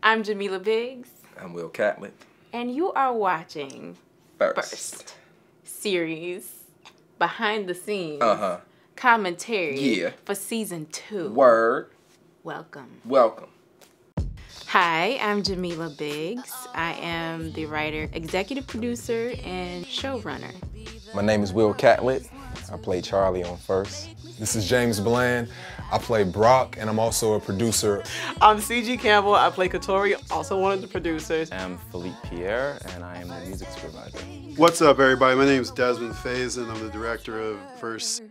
I'm Jahmela Biggs. I'm Will Catlett. And you are watching First series behind the scenes commentary for season 2. Word. Welcome. Welcome. Hi, I'm Jahmela Biggs. I am the writer, executive producer, and showrunner. My name is Will Catlett. I play Charlie on First. This is James Bland. I play Brock, and I'm also a producer. I'm Ciji Campbell. I play Katori, also one of the producers. I'm Philippe Pierre, and I am the music supervisor. What's up, everybody? My name is Desmond Faison. I'm the director of First.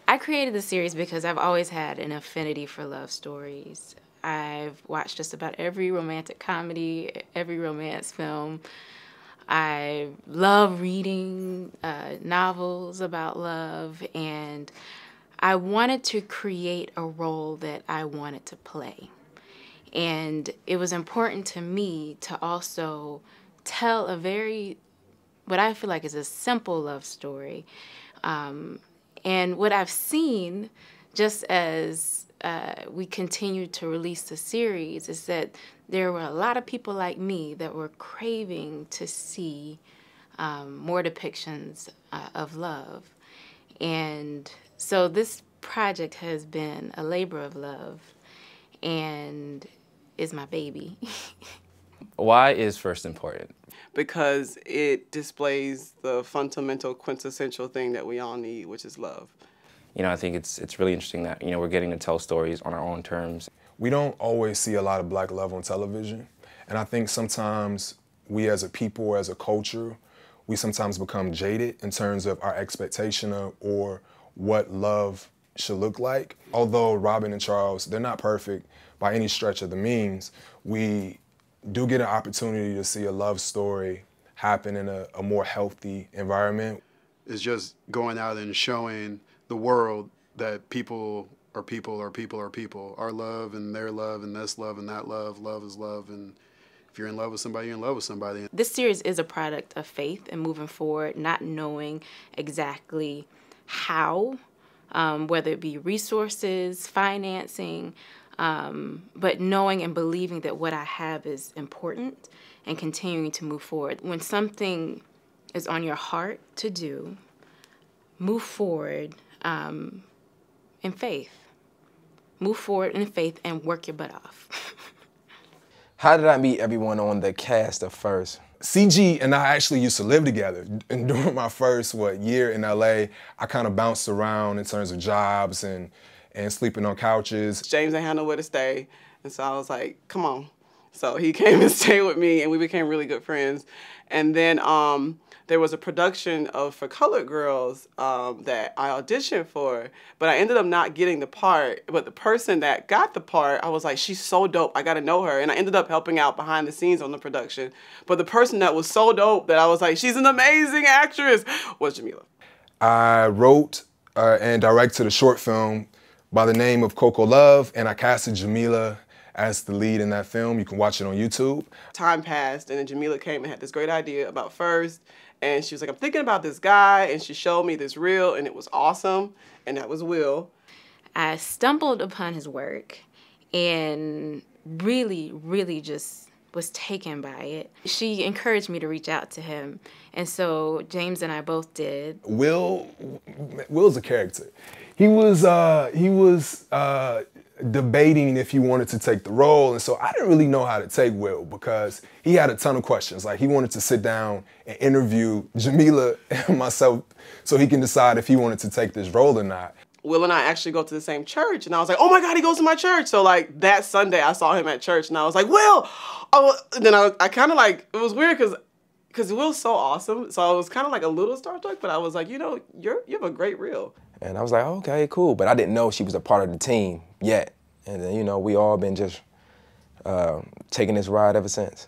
I created the series because I've always had an affinity for love stories. I've watched just about every romantic comedy, every romance film. I love reading novels about love, and I wanted to create a role that I wanted to play. And it was important to me to also tell what I feel like is a simple love story. And what I've seen, just as we continue to release the series, is that there were a lot of people like me that were craving to see more depictions of love. And so this project has been a labor of love and is my baby. Why is First important? Because it displays the fundamental, quintessential thing that we all need, which is love. You know, I think it's really interesting that, you know, we're getting to tell stories on our own terms. We don't always see a lot of black love on television, and I think sometimes we as a people, as a culture, we sometimes become jaded in terms of our expectation of or what love should look like. Although Robin and Charles, they're not perfect by any stretch of the means, we do get an opportunity to see a love story happen in a more healthy environment. It's just going out and showing the world that people are people are people are people. Our love and their love and this love and that love. Love is love. And if you're in love with somebody, you're in love with somebody. This series is a product of faith and moving forward, not knowing exactly how, whether it be resources, financing, but knowing and believing that what I have is important and continuing to move forward. When something is on your heart to do, move forward in faith. Move forward in faith and work your butt off. How did I meet everyone on the cast of First? CG and I actually used to live together. And during my first, year in LA, I kind of bounced around in terms of jobs and sleeping on couches. James didn't have nowhere to stay, and so I was like, come on. So he came and stayed with me, and we became really good friends. And then there was a production of For Colored Girls that I auditioned for, but I ended up not getting the part. But the person that got the part, I was like, she's so dope, I gotta know her. And I ended up helping out behind the scenes on the production. But the person that was so dope that I was like, she's an amazing actress, was Jahmela. I wrote and directed a short film by the name of Coco Love, and I casted Jahmela as the lead in that film. You can watch it on YouTube. Time passed, and then Jahmela came and had this great idea about First, and she was like, I'm thinking about this guy, and she showed me this reel, and it was awesome, and that was Will. I stumbled upon his work and really, really just was taken by it. She encouraged me to reach out to him, and so James and I both did. Will's a character. He was debating if he wanted to take the role, and so I didn't really know how to take Will because he had a ton of questions. Like, he wanted to sit down and interview Jahmela and myself so he can decide if he wanted to take this role or not. Will and I actually go to the same church, and I was like, oh my God, he goes to my church. So like that Sunday I saw him at church, and I was like, Will! Oh, and then I kind of like, it was weird because Will's so awesome, so I was kind of like a little starstruck, but I was like, you know, you have a great reel. And I was like, okay, cool. But I didn't know she was a part of the team yet. And then, you know, we all been just taking this ride ever since.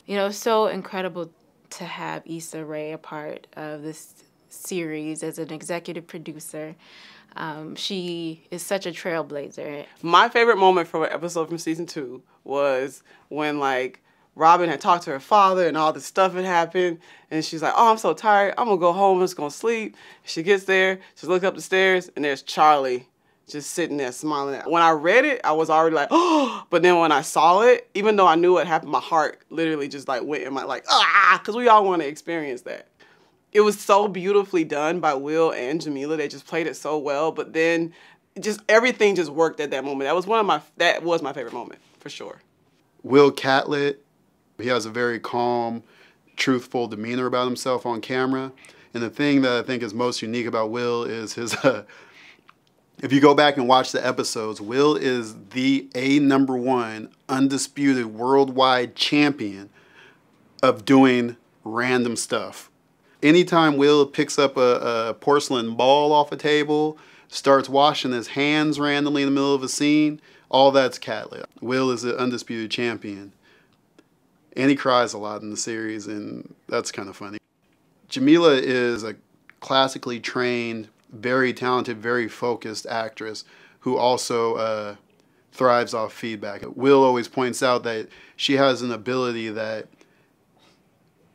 You know, it's so incredible to have Issa Rae a part of this series as an executive producer. She is such a trailblazer. My favorite moment from an episode from season 2 was when, like, Robin had talked to her father and all this stuff had happened, and she's like, oh, I'm so tired, I'm gonna go home, I'm just gonna sleep. She gets there, she looks up the stairs, and there's Charlie just sitting there smiling. When I read it, I was already like, oh, but then when I saw it, even though I knew what happened, my heart literally just like went in my like, because we all want to experience that. It was so beautifully done by Will and Jahmela. They just played it so well, but then just everything just worked at that moment. That was my favorite moment, for sure. Will Catlett, he has a very calm, truthful demeanor about himself on camera. And the thing that I think is most unique about Will is his, if you go back and watch the episodes, Will is the #1 undisputed worldwide champion of doing random stuff. Anytime Will picks up a porcelain ball off a table, starts washing his hands randomly in the middle of a scene, all that's Catlett. Will is the undisputed champion. And he cries a lot in the series, and that's kind of funny. Jahmela is a classically trained, very talented, very focused actress who also thrives off feedback. Will always points out that she has an ability that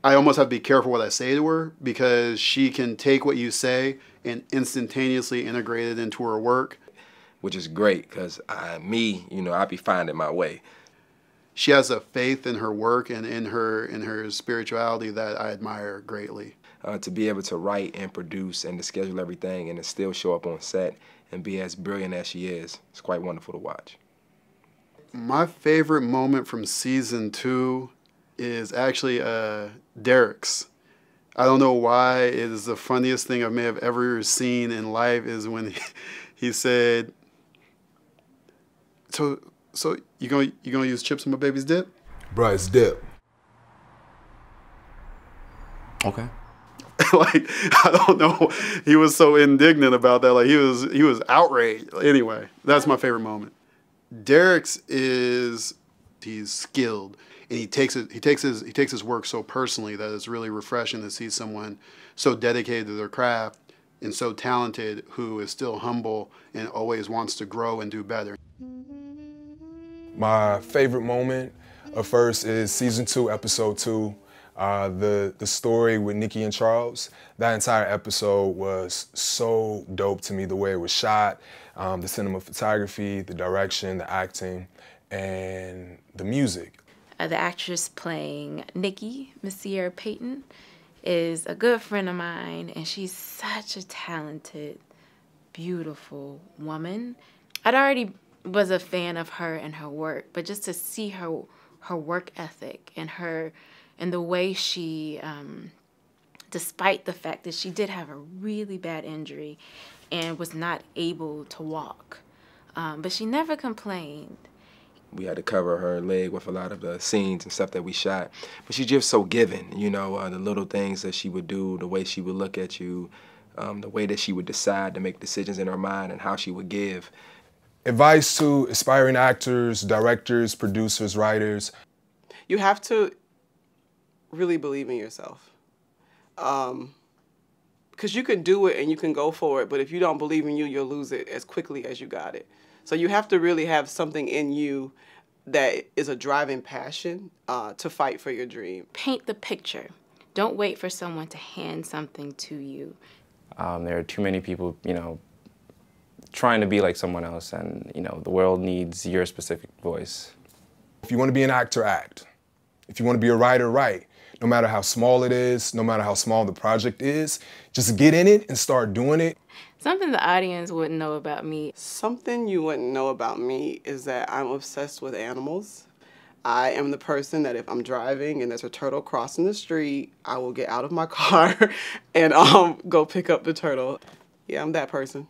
I almost have to be careful what I say to her, because she can take what you say and instantaneously integrate it into her work. Which is great, because I be finding my way. She has a faith in her work and in her spirituality that I admire greatly. To be able to write and produce and to schedule everything and to still show up on set and be as brilliant as she is, it's quite wonderful to watch. My favorite moment from season 2 is actually Derek's. I don't know why it is the funniest thing I may have ever seen in life, is when he said, so you gonna use chips in my baby's dip? Bruh, it's dip. Okay. Like, I don't know. He was so indignant about that. Like, he was outraged. Anyway, that's my favorite moment. Derek's he's skilled, and he takes his work so personally that it's really refreshing to see someone so dedicated to their craft and so talented who is still humble and always wants to grow and do better. My favorite moment of first is season 2, episode 2. The story with Nikki and Charles. That entire episode was so dope to me, the way it was shot, the cinematography, the direction, the acting, and the music. The actress playing Nikki, Miss Sierra Payton, is a good friend of mine, and she's such a talented, beautiful woman. I'd already was a fan of her and her work, but just to see her work ethic and the way she, despite the fact that she did have a really bad injury and was not able to walk, but she never complained. We had to cover her leg with a lot of the scenes and stuff that we shot. But she's just so giving, the little things that she would do, the way she would look at you, the way that she would decide to make decisions in her mind and how she would give. Advice to aspiring actors, directors, producers, writers. You have to really believe in yourself. Because you can do it and you can go for it, but if you don't believe in you, you'll lose it as quickly as you got it. So you have to really have something in you that is a driving passion to fight for your dream. Paint the picture. Don't wait for someone to hand something to you. There are too many people, trying to be like someone else, and, the world needs your specific voice. If you want to be an actor, act. If you want to be a writer, write. No matter how small it is, no matter how small the project is, just get in it and start doing it. Something the audience wouldn't know about me. Something you wouldn't know about me is that I'm obsessed with animals. I am the person that if I'm driving and there's a turtle crossing the street, I will get out of my car and go pick up the turtle. Yeah, I'm that person.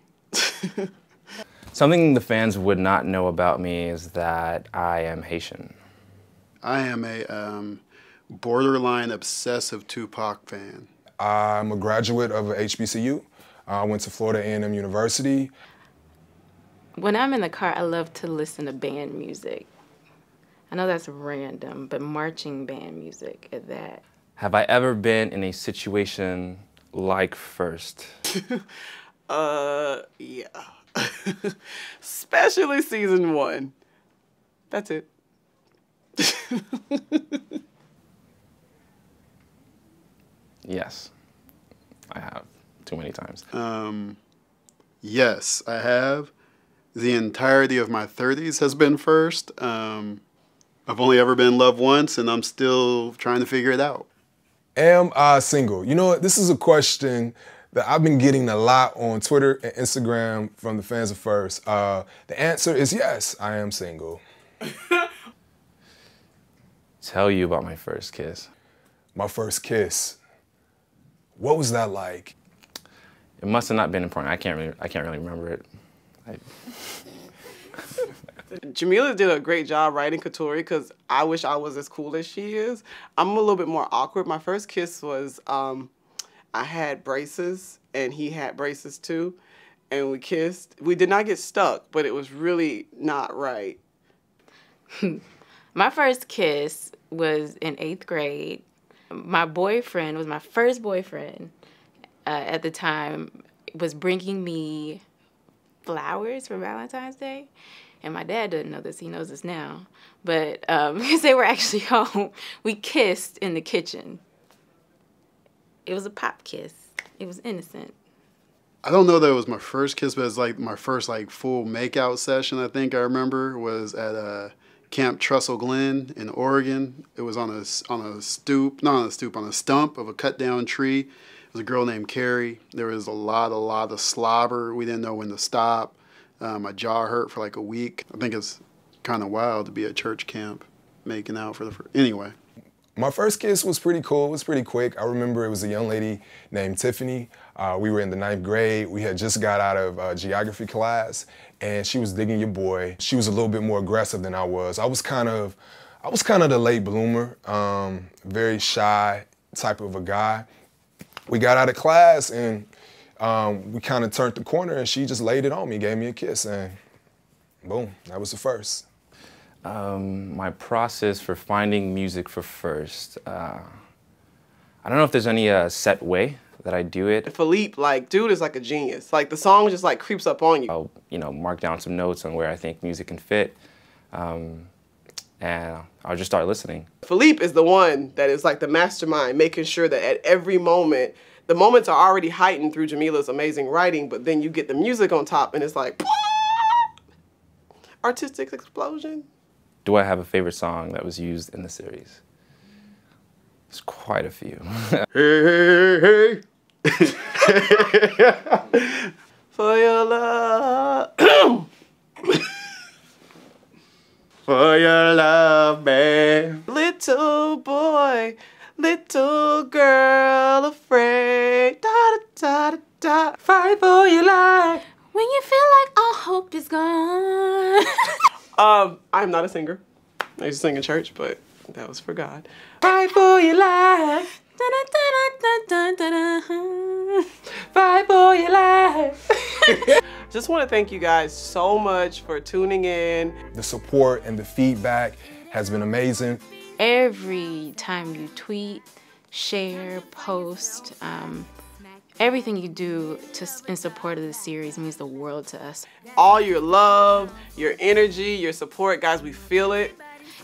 Something the fans would not know about me is that I am Haitian. I am a borderline obsessive Tupac fan. I'm a graduate of HBCU. I went to Florida A&M University. When I'm in the car, I love to listen to band music. I know that's random, but marching band music at that. Have I ever been in a situation like First? Yeah. Especially season 1. That's it. Yes, I have. Too many times. Yes, I have. the entirety of my 30s has been first. I've only ever been in love once, and I'm still trying to figure it out. Am I single? You know what? This is a question that I've been getting a lot on Twitter and Instagram from the fans of First. The answer is yes, I am single. Tell you about my first kiss. My first kiss. What was that like? It must have not been important. I can't really remember it. Jahmela did a great job writing Katori because I wish I was as cool as she is. I'm a little bit more awkward. My first kiss was, I had braces and he had braces too, and we kissed. We did not get stuck, but it was really not right. My first kiss was in 8th grade. My boyfriend was my first boyfriend at the time, was bringing me flowers for Valentine's Day. And my dad doesn't know this, he knows this now. But because they were actually home, we kissed in the kitchen. It was a pop kiss. It was innocent. I don't know that it was my first kiss, but it's like my first like full makeout session. I think I remember was at Camp Trestle Glen in Oregon. It was on a stoop, not on a stoop, on a stump of a cut down tree. It was a girl named Carrie. There was a lot of slobber. We didn't know when to stop. My jaw hurt for like a week. I think it's kind of wild to be at church camp making out for the first. Anyway. My first kiss was pretty cool. It was pretty quick. I remember it was a young lady named Tiffany. We were in the 9th grade. We had just got out of geography class, and she was digging your boy. She was a little bit more aggressive than I was. I was kind of the late bloomer, very shy type of a guy. We got out of class, and we kind of turned the corner, and she just laid it on me, gave me a kiss, and boom, that was the first. My process for finding music for First. I don't know if there's any set way that I do it. Philippe, like, dude is like a genius. Like, the song just like creeps up on you. I'll, mark down some notes on where I think music can fit, and I'll just start listening. Philippe is the one that is like the mastermind, making sure that at every moment, the moments are already heightened through Jahmela's amazing writing, but then you get the music on top and it's like, artistic explosion. Do I have a favorite song that was used in the series? There's quite a few. Hey, hey, hey. For your love. For your love, babe. Little boy, little girl afraid. Da da da da. Fight for your life. When you feel like all hope is gone. I'm not a singer. I used to sing in church, but that was for God. Fight for your life. Fight for your life. Just want to thank you guys so much for tuning in. The support and the feedback has been amazing. Every time you tweet, share, post, everything you do in support of the series means the world to us. All your love, your energy, your support, guys, we feel it.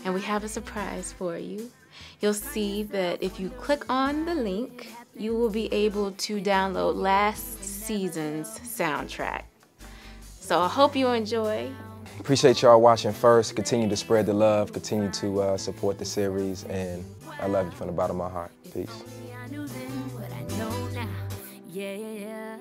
And we have a surprise for you. You'll see that if you click on the link, you will be able to download last season's soundtrack. So I hope you enjoy. Appreciate y'all watching First. Continue to spread the love. Continue to support the series. And I love you from the bottom of my heart. Peace. Yeah.